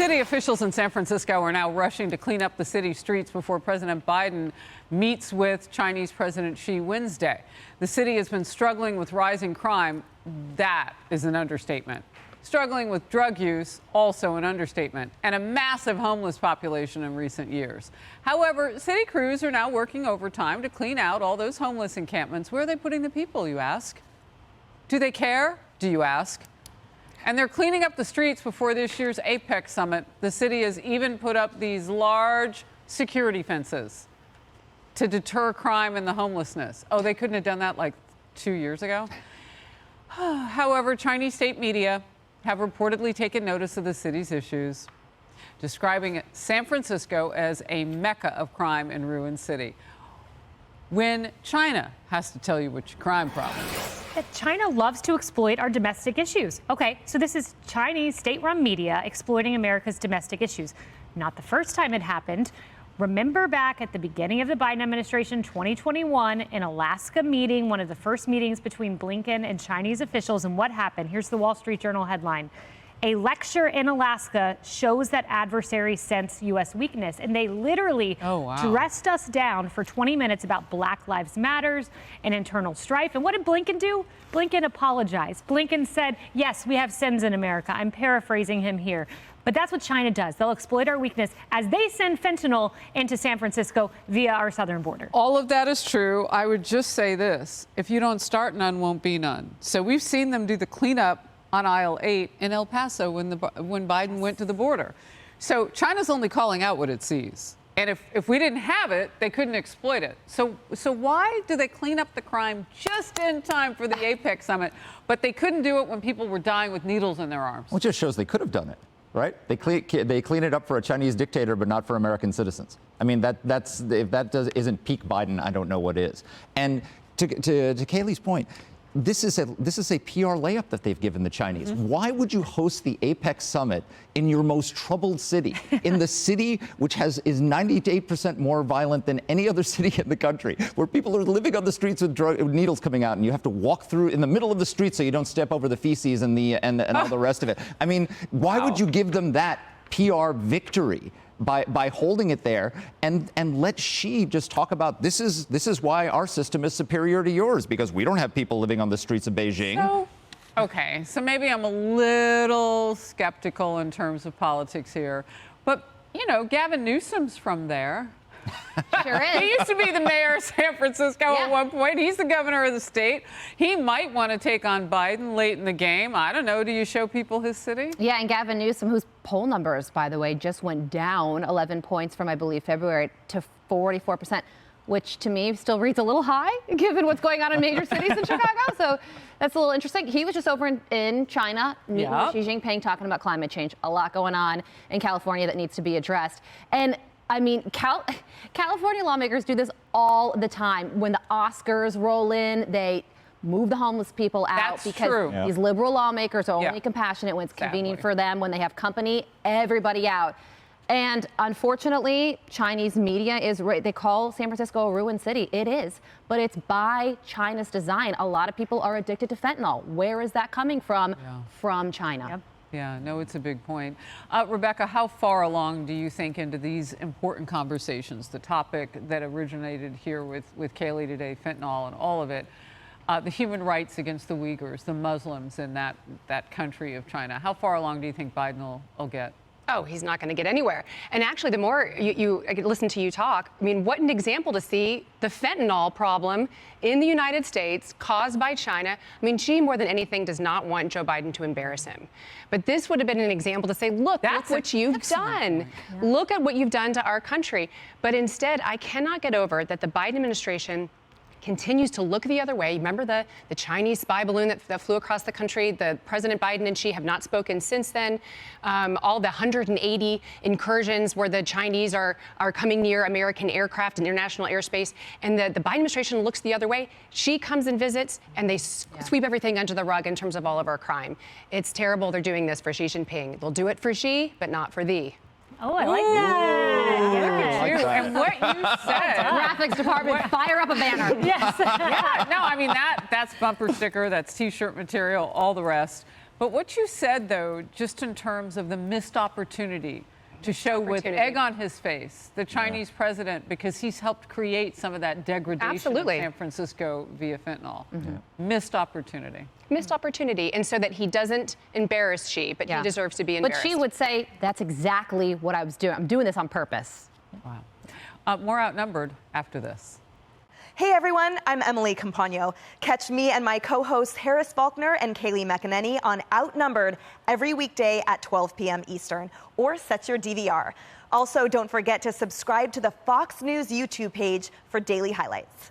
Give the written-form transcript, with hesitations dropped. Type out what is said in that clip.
City officials in San Francisco are now rushing to clean up the city streets before President Biden meets with Chinese President Xi Wednesday. The city has been struggling with rising crime. That is an understatement. Struggling with drug use, also an understatement, and a massive homeless population in recent years. However, city crews are now working overtime to clean out all those homeless encampments. Where are they putting the people, you ask? Do they care, do you ask? And they're cleaning up the streets before this year's APEC summit. The city has even put up these large security fences to deter crime and the homelessness. Oh, they couldn't have done that like 2 years ago? However, Chinese state media have reportedly taken notice of the city's issues, describing San Francisco as a mecca of crime and ruined city. When China has to tell you which your crime problem is. That China loves to exploit our domestic issues. Okay, so this is Chinese state-run media exploiting America's domestic issues. Not the first time it happened. Remember back at the beginning of the Biden administration, 2021, in Alaska meeting, one of the first meetings between Blinken and Chinese officials, and what happened? Here's the Wall Street Journal headline. A lecture in Alaska shows that adversaries sense U.S. weakness, and they literally dressed us down for 20 minutes about Black Lives Matters and internal strife. And what did Blinken do? Blinken apologized. Blinken said, yes, we have sins in America. I'm paraphrasing him here. But that's what China does. They'll exploit our weakness as they send fentanyl into San Francisco via our southern border. All of that is true. I would just say this. If you don't start, none won't be none. So we've seen them do the cleanup on aisle 8 in El Paso when Biden went to the border. So China's only calling out what it sees. And if we didn't have it, they couldn't exploit it. So why do they clean up the crime just in time for the APEC summit, but they couldn't do it when people were dying with needles in their arms? Well, it just shows they could have done it, right? They clean it up for a Chinese dictator, but not for American citizens. I mean, if that isn't peak Biden, I don't know what is. And to Kaylee's point, this is a PR layup that they've given the Chinese. Mm-hmm. Why would you host the APEC summit in your most troubled city, in the city which is 98% more violent than any other city in the country, where people are living on the streets with needles coming out, and you have to walk through in the middle of the street so you don't step over the feces and all the rest of it? I mean, why would you give them that PR victory by holding it there and let Xi just talk about this is why our system is superior to yours, because we don't have people living on the streets of Beijing. So maybe I'm a little skeptical in terms of politics here, but you know, Gavin Newsom's from there. Sure is. He used to be the mayor of San Francisco at one point. He's the governor of the state. He might want to take on Biden late in the game. I don't know. Do you show people his city? Yeah, and Gavin Newsom, whose poll numbers, by the way, just went down 11 points from, I believe, February to 44%, which to me still reads a little high, given what's going on in major cities in Chicago. So that's a little interesting. He was just over in China, meeting with Xi Jinping, talking about climate change. A lot going on in California that needs to be addressed. And I mean, California lawmakers do this all the time. When the Oscars roll in, they move the homeless people out because these liberal lawmakers are only compassionate when it's convenient for them. When they have company, everybody out. And unfortunately, Chinese media is they call San Francisco a ruined city. It is, but it's by China's design. A lot of people are addicted to fentanyl. Where is that coming from? From China. Yep. Yeah, no, it's a big point. Rebecca, how far along do you think into these important conversations, the topic that originated here with Kaylee today, fentanyl and all of it, the human rights against the Uyghurs, the Muslims in that country of China, how far along do you think Biden will get? Oh, he's not going to get anywhere. And actually, the more you listen to you talk, I mean, what an example to see the fentanyl problem in the United States caused by China. I mean, Xi, more than anything, does not want Joe Biden to embarrass him. But this would have been an example to say, look what you've done. Yeah. Look at what you've done to our country. But instead, I cannot get over that the Biden administration continues to look the other way. Remember the Chinese spy balloon that flew across the country? The President Biden and Xi have not spoken since then. All the 180 incursions where the Chinese are coming near American aircraft and international airspace, and the Biden administration looks the other way. Xi comes and visits, and they sweep everything under the rug in terms of all of our crime. It's terrible they're doing this for Xi Jinping. They'll do it for Xi, but not for thee. Oh, I like that. Look at you and what you said. Graphics department, fire up a banner. Yes. Yeah, no, I mean, that's bumper sticker, that's T-shirt material, all the rest. But what you said, though, just in terms of the missed opportunity to show with egg on his face the Chinese president, because he's helped create some of that degradation of San Francisco via fentanyl. Missed opportunity. Missed opportunity. And so that he doesn't embarrass Xi, but he deserves to be embarrassed. But Xi would say, that's exactly what I was doing. I'm doing this on purpose. Wow. More Outnumbered after this. Hey everyone, I'm Emily Campagno. Catch me and my co-hosts Harris Faulkner and Kaylee McEnany on Outnumbered every weekday at 12 p.m. Eastern, or set your DVR. Also, don't forget to subscribe to the Fox News YouTube page for daily highlights.